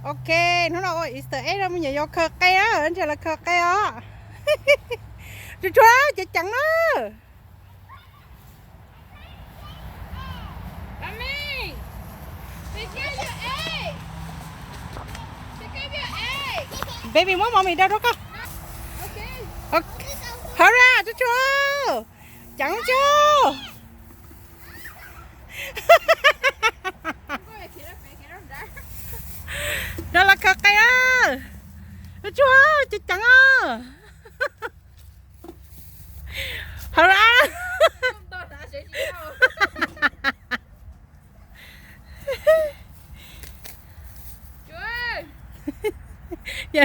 Ok, nó đâu rồi, Easter egg đâu, mình nhớ khờ cây á, anh chờ là khờ cây á. Chú chú, chị chẳng đó. Mommy, they gave you egg. They gave you egg. Baby muốn mommy đâu đó con. Okay. Ok, hurry ra, chú chú. Chẳng chú. Đó là khờ cây á. Chú chú, chị chẳng á. Hurry ra. Dạ,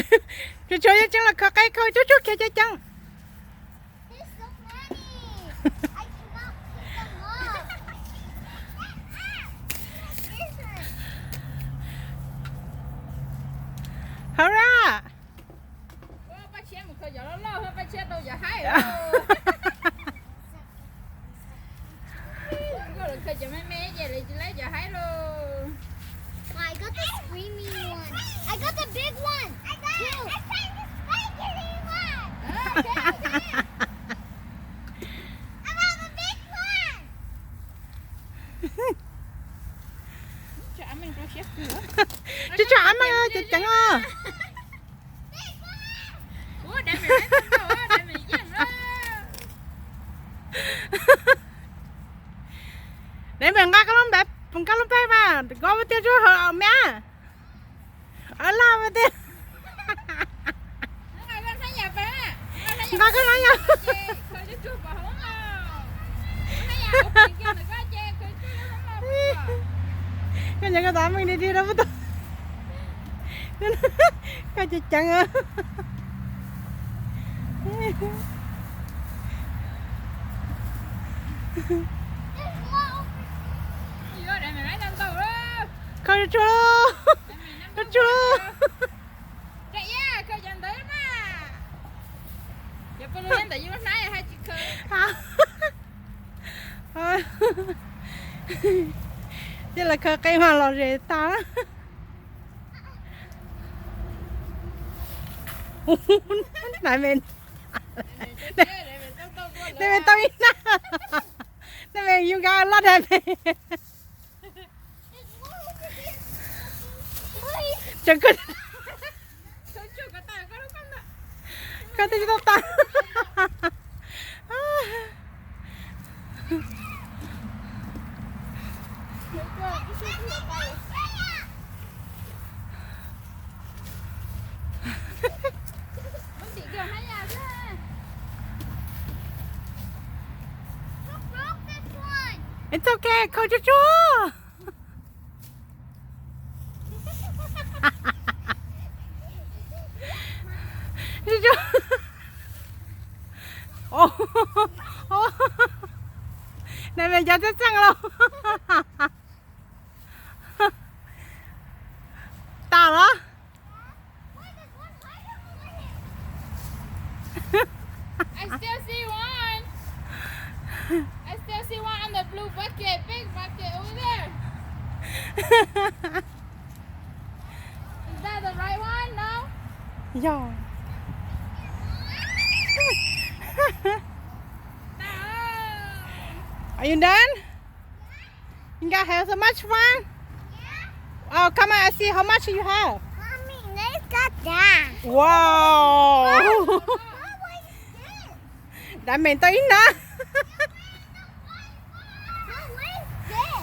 chú chú chẳng là khờ cây thôi, chú chú kìa chị chẳng. Hurry ra. I got the screaming one. I got the big one. I got the spiky one. I got the big one. Chú chú ấm ơi, chị chẳng ơi. Để mình ra cái lông đẹp, mình cái lông bé mà, có với tiêu chú hờ mẹ. Ở lao với tiêu. Có cái nói nhau. Cái nhà cái tạm mình đi đâu với tôi. Cái chị chẳng ơi. Coi chú. Chú chú. Chứ là khờ cây mà lò rễ ta. Này mình. Này mình tao ít na. Này mình yêu ga lót này mình. Chẳng cần. Cái gì tao ta. It's okay, cô chú chú. Chú chú. Ồ. Này mình cho chết chăng đâu. Tao đó. I still see one. I still see one on the blue bucket, big bucket over there. Is that the right one? No? Yeah. No. Are you done? You guys have so much fun? Oh, come on, I see how much you have. Mommy, let's got that. Wow. What was this? Đã mình tới nữa. No, what is this?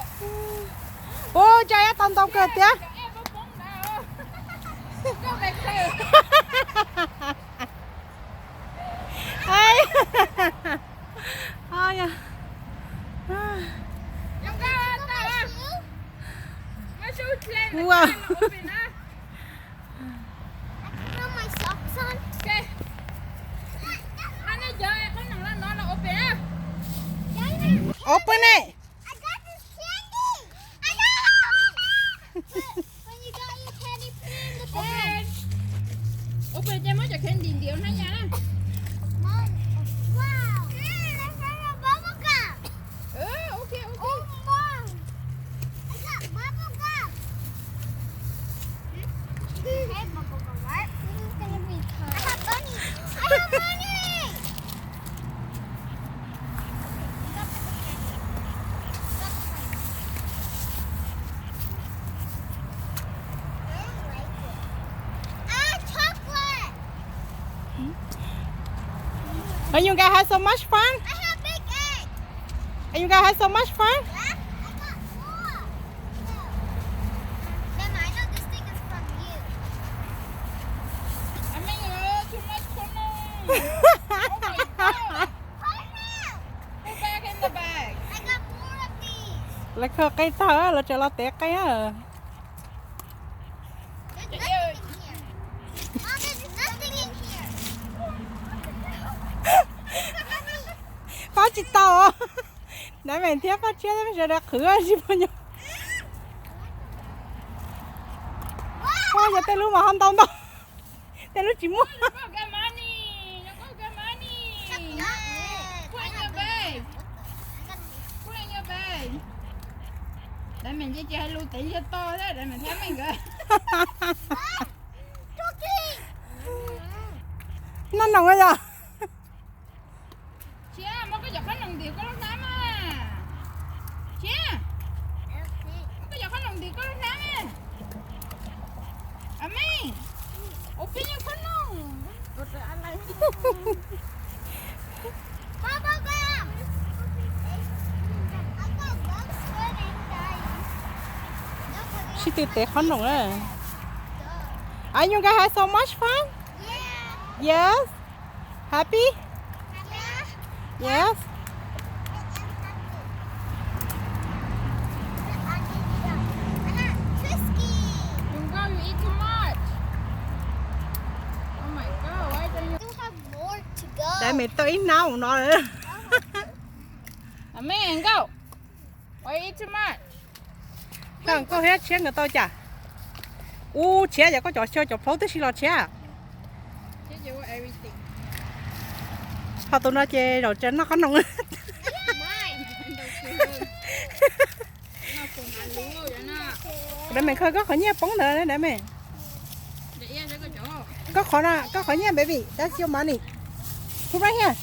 Ô, trời ơi, tông tông cơ tía. Go back there. Ai. Ai à. Don't go out there. My shoes land. Wow. Open up. Put my socks on. Okay. Nó giờ có nặng nó là open up. Open it. I got this candy. I got it. When you got your candy, put it in the bag. Open cho mới cho khen điền điệu nó nha. Mom, wow. Let's have a bubble gum. Okay. Oh, Mom. I got bubble gum. And you guys have so much fun? I have big egg. And you guys have so much fun? Yeah, I got more. Mama, I know this thing is from you. I mean, too much corn. Oh my god. Right now. Put back in the bag. I got more of these. Là khờ cây thở là cho nó té cây à. There's nothing in here. Mom, there's nothing in here. Phá chị to. Nãy mình tiếp phát chết mình sẽ đã khử gì bao nhiêu. Thôi giờ tay lúc mà không tông đâu. Tay lúc chỉ muốn. No go get money. No go get money. Put in your bag. Put in your bag. Để mình chỉ chơi lưu tỷ cho to đó, để mình thấy mình rồi. Cookie. Nó nồng rồi giờ. Chia, mất cái giọt khánh nồng điều có lúc nắm à. Chia, mất cái giọt khánh nồng điều có lúc nắm à. Ami, open your khánh nồng. Bubble gum. I got bugs sweating, guys. Chị tự té khó nồng rồi. And you guys have so much fun? Yeah. Yes. Happy? Yeah. Yes. Trisky. You go, you eat too much. Oh my god, why don't you? Still have more to go. Để mình tôi ít nào nó nữa. Ami, and go. Why you eat too much? Không có hết chén người tôi chả. Chén giờ có chỗ chơi chỗ phố tới xí lo chén. She do everything. Họ tụi nó chơi đồ chén nó khó nồng. Mine. Nó cùng ăn lúa vậy nè. Để mình khơi có khỏi nhé bóng nữa để mình. Để yên cho cái chỗ. Có khỏi nhé baby. That's your money. Put right here.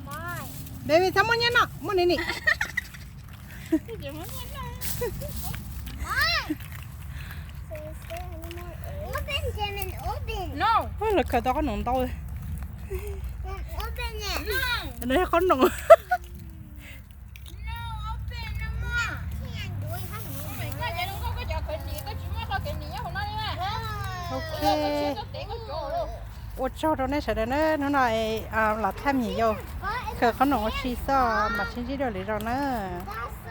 Mine. Baby, sao mua nhé nó? Mua này nè. Cái gì mà nghe nó. Mine. So is there any more eggs? Open, Jimin, open. No, Ôi là khơi to có nồng tôi. Open it. no, Đây khó nồng. no, open no more. Can't do it. Oh my god, vậy đừng có cái chỗ kìa gì, cái chuyện mà có kìa gì nhá, hôm nay đi mà. Ok. Cái chuyện có tiền có chỗ luôn. Ôi cho nó sẽ đến nó nói là tham nhỉ vô. Khơi khó nồng ở chi so mà xin chỉ đồ lý rồi nữa. That's